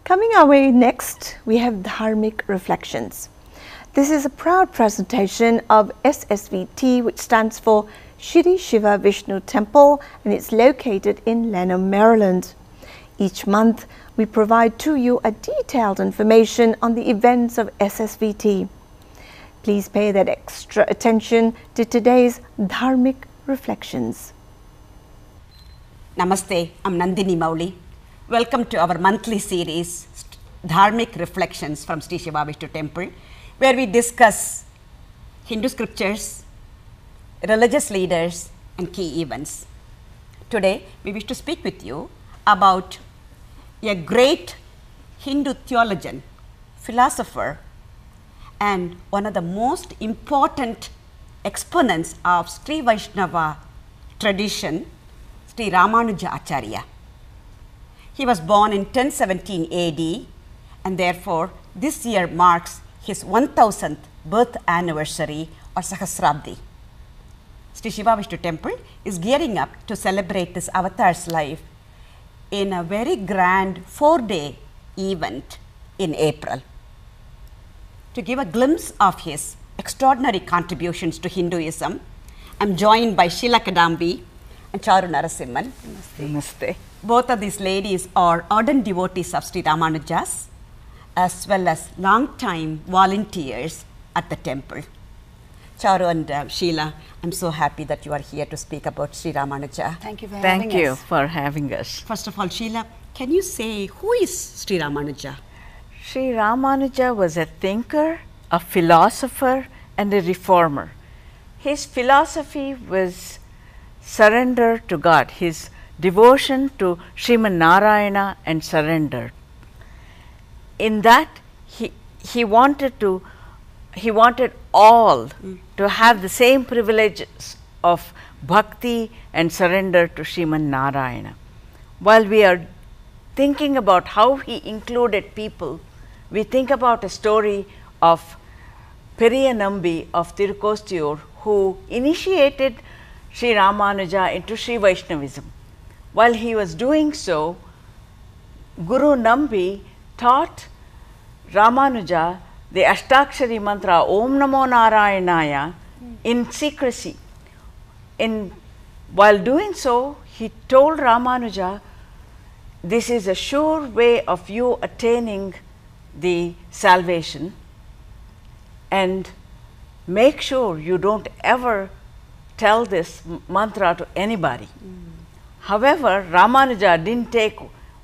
Coming our way next, we have Dharmic Reflections. This is a proud presentation of SSVT, which stands for Sri Siva Vishnu Temple, and it's located in Lanham, Maryland. Each month, we provide to you a detailed information on the events of SSVT. Please pay that extra attention to today's Dharmic Reflections. Namaste, I'm Nandini Mouli. Welcome to our monthly series, Dharmic Reflections from Sri Siva Vishnu Temple, where we discuss Hindu scriptures, religious leaders and key events. Today, we wish to speak with you about a great Hindu theologian, philosopher, and one of the most important exponents of Sri Vaishnava tradition, Sri Ramanuja Acharya. He was born in 1017 AD, and therefore this year marks his 1000th birth anniversary or Sahasrabdhi. Sri Siva Vishnu Temple is gearing up to celebrate this avatar's life in a very grand 4-day event in April. To give a glimpse of his extraordinary contributions to Hinduism, I am joined by Sheela Kadambi and Charu Narasimhan. Namaste. Namaste. Both of these ladies are ardent devotees of Sri Ramanuja's, as well as long-time volunteers at the temple. Charu and Sheela, I'm so happy that you are here to speak about Sri Ramanuja. Thank you for having us. Thank you for having us. First of all, Sheela, can you say who is Sri Ramanuja? Sri Ramanuja was a thinker, a philosopher and a reformer. His philosophy was surrender to God, his devotion to Sriman Narayana and surrender. In that, he wanted all to have the same privileges of bhakti and surrender to Sriman Narayana. While we are thinking about how he included people, we think about a story of Periya Nambi of Tirukostiyur, who initiated Sri Ramanuja into Sri Vaishnavism. While he was doing so, Guru Nambi taught Ramanuja the Ashtakshari mantra Om Namo Narayanaya in secrecy. While doing so, he told Ramanuja, this is a sure way of you attaining the salvation, and make sure you don't ever tell this mantra to anybody. However, Ramanuja didn't take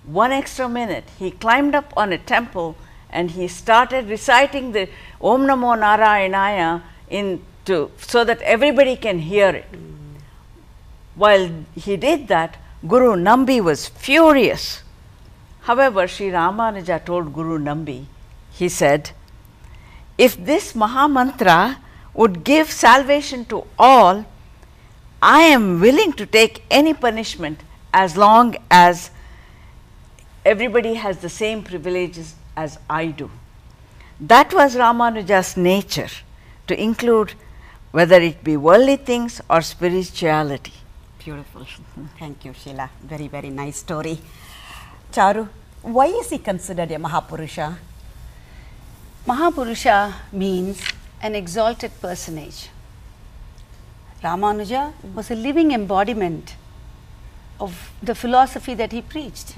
1 extra minute. He climbed up on a temple and he started reciting the Om Namo Narayanaya so that everybody can hear it. While he did that, Guru Nambi was furious. However, Sri Ramanuja told Guru Nambi, he said, if this Maha Mantra would give salvation to all, I am willing to take any punishment as long as everybody has the same privileges as I do. That was Ramanuja's nature, to include whether it be worldly things or spirituality. Beautiful. Thank you, Sheela. Very, very nice story. Charu, why is he considered a Maha Purusha? Maha Purusha means an exalted personage. Ramanuja was a living embodiment of the philosophy that he preached,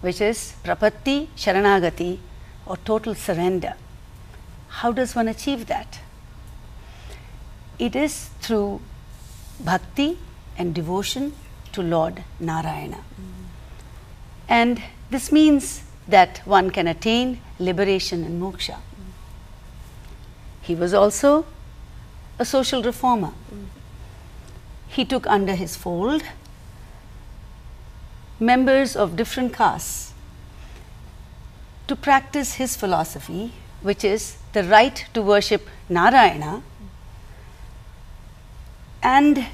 which is Prapatti Sharanagati, or total surrender. How does one achieve that? It is through bhakti and devotion to Lord Narayana. And this means that one can attain liberation and moksha. He was also a social reformer. He took under his fold members of different castes to practice his philosophy, which is the right to worship Narayana, and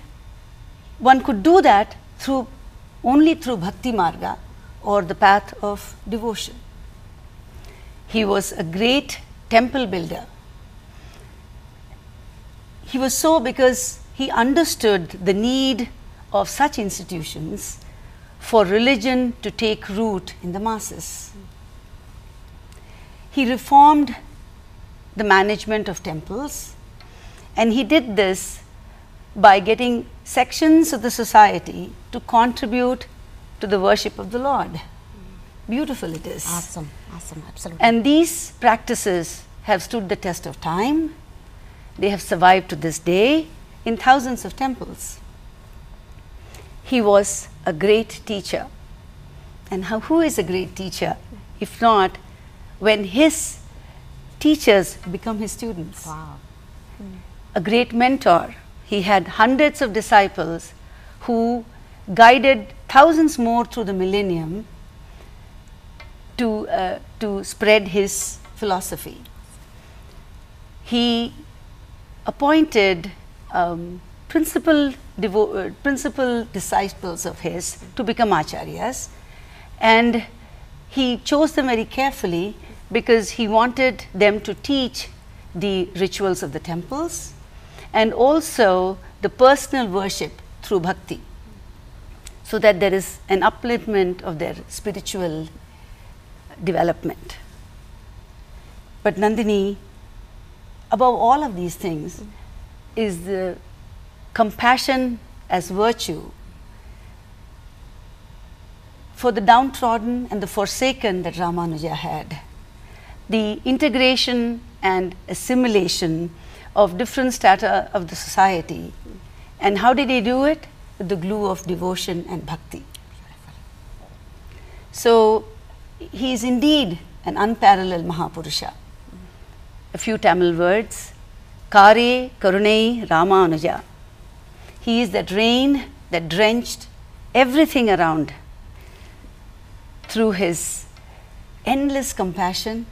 one could do that only through bhakti marga, or the path of devotion. He was a great temple builder. He was so because he understood the need of such institutions for religion to take root in the masses. he reformed the management of temples, and he did this by getting sections of the society to contribute to the worship of the Lord. Beautiful it is. Awesome, awesome, absolutely. And these practices have stood the test of time. They have survived to this day in thousands of temples. He was a great teacher. And who is a great teacher if not when his teachers become his students? Wow. A great mentor. He had hundreds of disciples who guided thousands more through the millennium to spread his philosophy. He appointed principal disciples of his to become acharyas, and he chose them very carefully because he wanted them to teach the rituals of the temples and also the personal worship through bhakti, so that there is an upliftment of their spiritual development. But Nandini, above all of these things is the compassion as virtue for the downtrodden and the forsaken that Ramanuja had. The integration and assimilation of different strata of the society. And how did he do it? With the glue of devotion and bhakti. So he is indeed an unparalleled Maha Purusha. A few Tamil words: Kare Karunai Ramanuja. He is that rain that drenched everything around through his endless compassion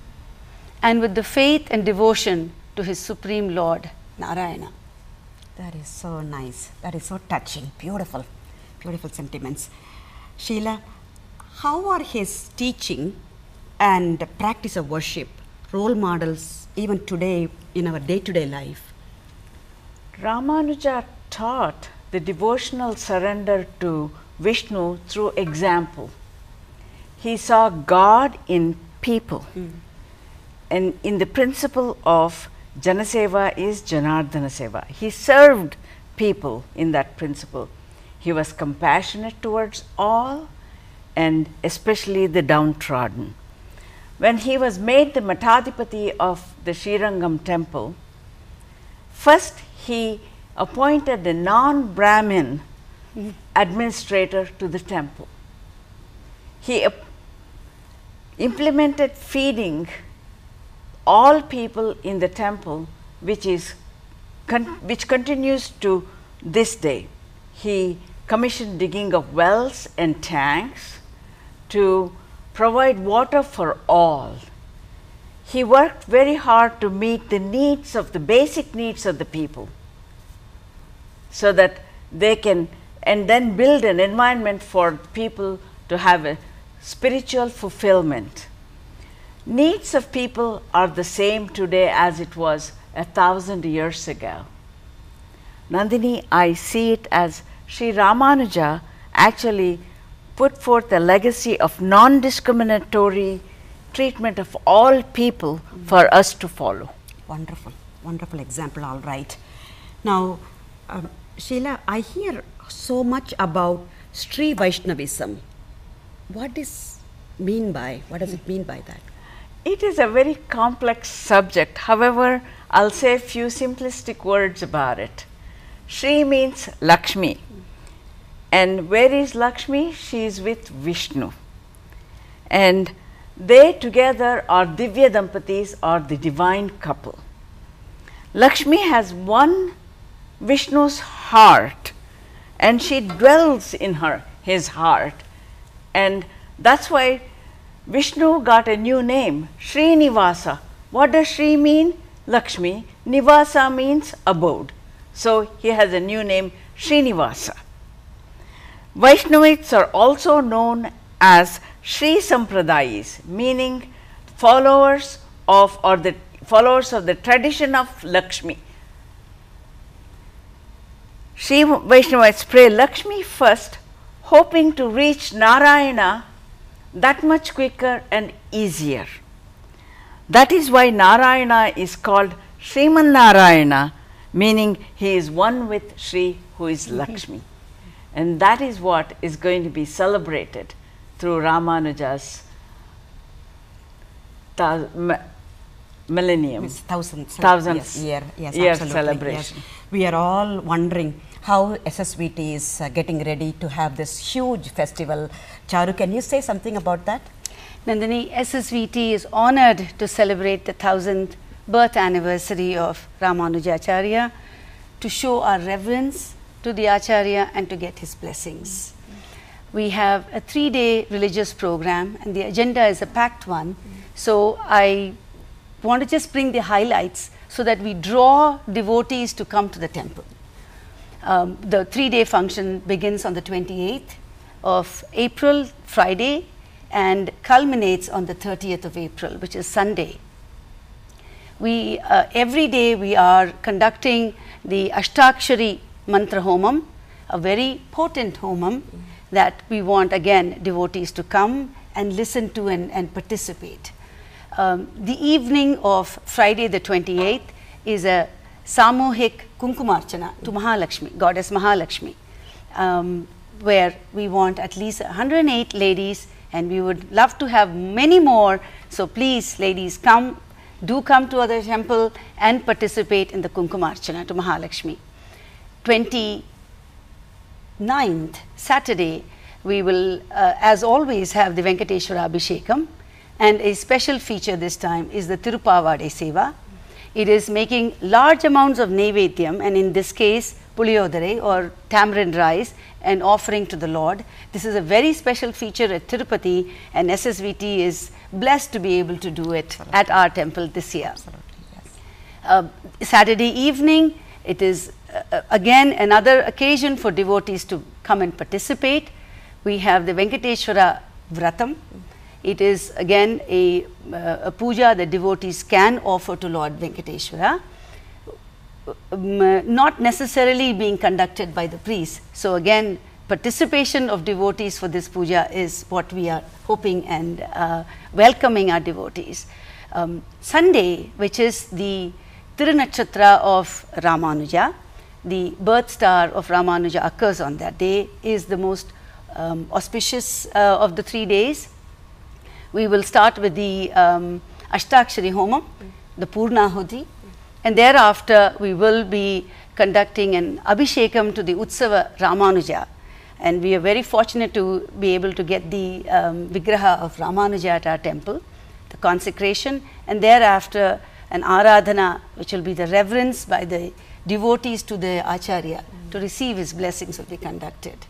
and with the faith and devotion to his Supreme Lord, Narayana. That is so nice. That is so touching. Beautiful, beautiful sentiments. Sheela, how are his teaching and practice of worship role models even today in our day-to-day life? Ramanuja taught the devotional surrender to Vishnu through example. He saw God in people. And in the principle of Janaseva is Janardana Seva. He served people in that principle. He was compassionate towards all and especially the downtrodden. When he was made the Matadipati of the Srirangam temple, first he appointed a non-Brahmin administrator to the temple. He implemented feeding all people in the temple, which continues to this day. He commissioned digging of wells and tanks to provide water for all. He worked very hard to meet the needs of the basic needs of the people, so that they can and then build an environment for people to have a spiritual fulfillment. Needs of people are the same today as it was 1,000 years ago. Nandini, I see it as Sri Ramanuja actually put forth a legacy of non-discriminatory treatment of all people for us to follow. Wonderful, wonderful example, all right. Now, Sheela, I hear so much about Sri Vaishnavism. What does it mean by that? It is a very complex subject. However, I'll say a few simplistic words about it. Sri means Lakshmi. And where is Lakshmi? She is with Vishnu. And they together are Divya Dampatis, or the divine couple. Lakshmi has one Vishnu's heart, and she dwells in his heart. And that's why Vishnu got a new name, Srinivasa. What does Sri mean? Lakshmi. Nivasa means abode. So he has a new name, Srinivasa. Vaishnavites are also known as Sri Sampradayis, meaning followers of the tradition of Lakshmi. Sri Vaishnavites pray Lakshmi first, hoping to reach Narayana that much quicker and easier. That is why Narayana is called Sriman Narayana, meaning he is one with Sri, who is Lakshmi. And that is what is going to be celebrated through Ramanuja's millennium, thousandth year celebration. Yes. We are all wondering how SSVT is getting ready to have this huge festival. Charu, can you say something about that? Nandini, SSVT is honored to celebrate the 1000th birth anniversary of Ramanuja Acharya, to show our reverence to the Acharya and to get his blessings. We have a 3-day religious program, and the agenda is a packed one. So I want to just bring the highlights so that we draw devotees to come to the temple. The 3-day function begins on the 28th of April, Friday, and culminates on the 30th of April, which is Sunday. We every day we are conducting the Ashtakshari Mantra Homam, a very potent homam that we want again devotees to come and listen to and participate. The evening of Friday the 28th is a Samohik Kunkumarchana to Mahalakshmi, Goddess Mahalakshmi, where we want at least 108 ladies, and we would love to have many more. So please, ladies, do come to our temple and participate in the Kunkumarchana to Mahalakshmi. 29th, Saturday, we will, as always, have the Venkateshwara Abhishekam, and a special feature this time is the Tirupavade Seva. It is making large amounts of Naivedyam, and in this case, Puliyodare or tamarind rice, and offering to the Lord. This is a very special feature at Tirupati, and SSVT is blessed to be able to do it at our temple this year. Yes. Saturday evening, it is again another occasion for devotees to come and participate. We have the Venkateshwara Vratam. It is again a puja that devotees can offer to Lord Venkateshwara, not necessarily being conducted by the priest. So again, participation of devotees for this puja is what we are hoping and welcoming our devotees. Sunday, which is the Tirunakshatra of Ramanuja, the birth star of Ramanuja occurs on that day, is the most auspicious of the 3 days. We will start with the Ashtakshari Homam, the Purnahuti, and thereafter we will be conducting an Abhishekam to the Utsava Ramanuja, and we are very fortunate to be able to get the Vigraha of Ramanuja at our temple, the consecration, and thereafter an Aradhana, which will be the reverence by the devotees to the Acharya to receive his blessings, will be conducted.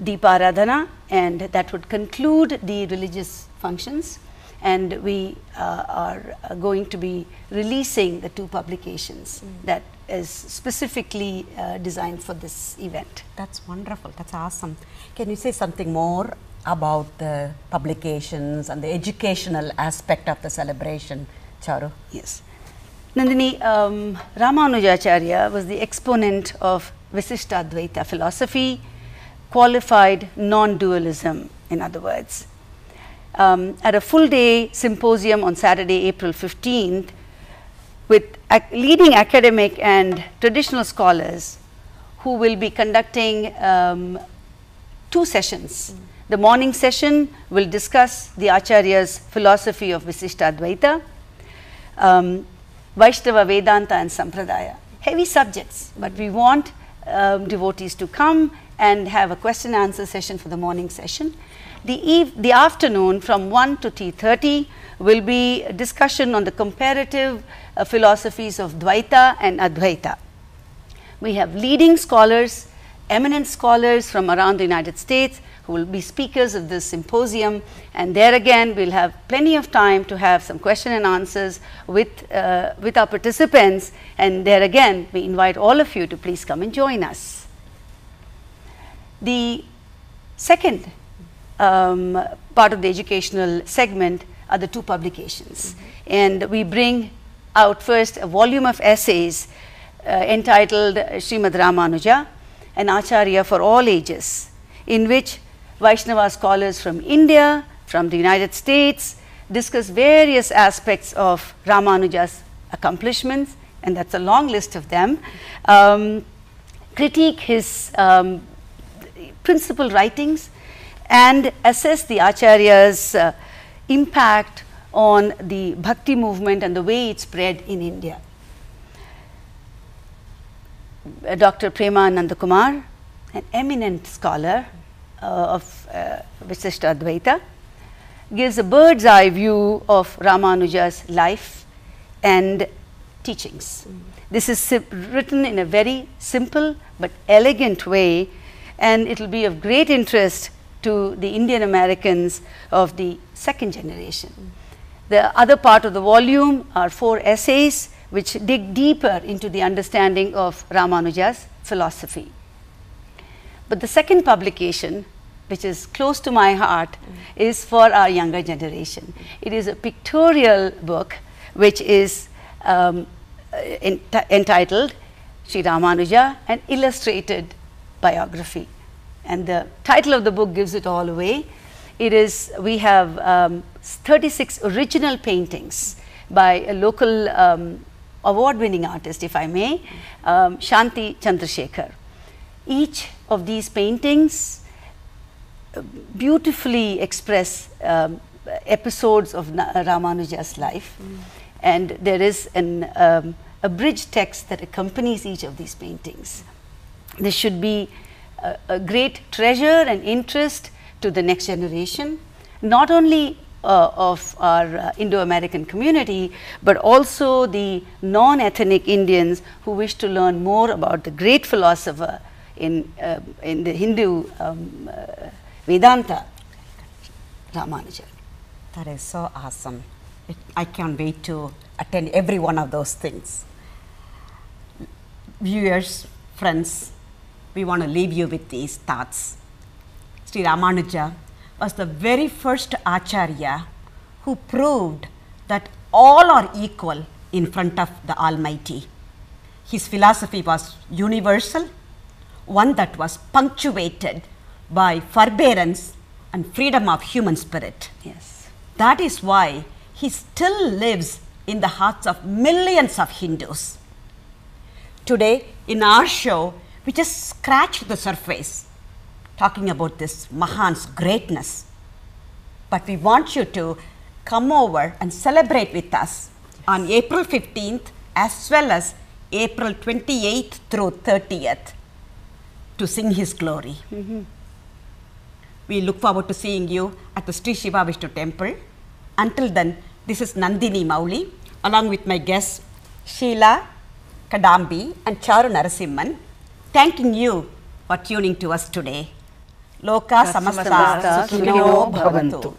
Deeparadhana, and that would conclude the religious functions, and we are going to be releasing the 2 publications that is specifically designed for this event. That's wonderful. That's awesome. Can you say something more about the publications and the educational aspect of the celebration, Charu? Yes. Nandini, Ramanuja Acharya was the exponent of Visishtadvaita philosophy, qualified non-dualism, in other words. At a full day symposium on Saturday, April 15th, with leading academic and traditional scholars who will be conducting 2 sessions. The morning session will discuss the Acharya's philosophy of Visishtadvaita, Vaishnava Vedanta and Sampradaya. Heavy subjects, but we want devotees to come and have a question and answer session for the morning session. The afternoon from 1 to 3:30 will be a discussion on the comparative philosophies of Dvaita and Advaita. We have leading scholars, eminent scholars from around the United States who will be speakers of this symposium, and there again we'll have plenty of time to have some question and answers with our participants, and there again we invite all of you to please come and join us. The second part of the educational segment are the 2 publications, and we bring out first a volume of essays entitled Srimad Ramanuja, an Acharya for all ages, in which Vaishnava scholars from India, from the United States, discuss various aspects of Ramanuja's accomplishments, and that's a long list of them, critique his principal writings, and assess the Acharya's impact on the Bhakti movement and the way it spread in India. Dr. Prema Nandakumar, an eminent scholar of Visishta Advaita, gives a bird's eye view of Ramanuja's life and teachings. This is written in a very simple but elegant way, and it will be of great interest to the Indian Americans of the second generation. The other part of the volume are 4 essays which dig deeper into the understanding of Ramanuja's philosophy. But the second publication, which is close to my heart, is for our younger generation. It is a pictorial book which is entitled Sri Ramanuja, an illustrated biography. And the title of the book gives it all away. It is, we have 36 original paintings by a local award-winning artist, if I may, Shanti Chandrasekhar. Each of these paintings beautifully express episodes of Ramanuja's life, and there is an abridged text that accompanies each of these paintings. This should be a great treasure and interest to the next generation, not only of our Indo-American community, but also the non-ethnic Indians who wish to learn more about the great philosopher in the Hindu Vedanta, Ramanuja. That is so awesome. I can't wait to attend every one of those things. Viewers, friends, we want to leave you with these thoughts. Sri Ramanuja was the very first Acharya who proved that all are equal in front of the Almighty. His philosophy was universal, one that was punctuated by forbearance and freedom of human spirit. Yes. That is why he still lives in the hearts of millions of Hindus. Today, in our show, we just scratched the surface talking about this Mahan's greatness. But we want you to come over and celebrate with us on April 15th as well as April 28th through 30th to sing his glory. We look forward to seeing you at the Sri Siva Vishnu Temple. Until then, this is Nandini Mouli along with my guests Sheela, Kadambi and Charu Narasimhan, thanking you for tuning to us today. Loka samasta sukhino bhavantu.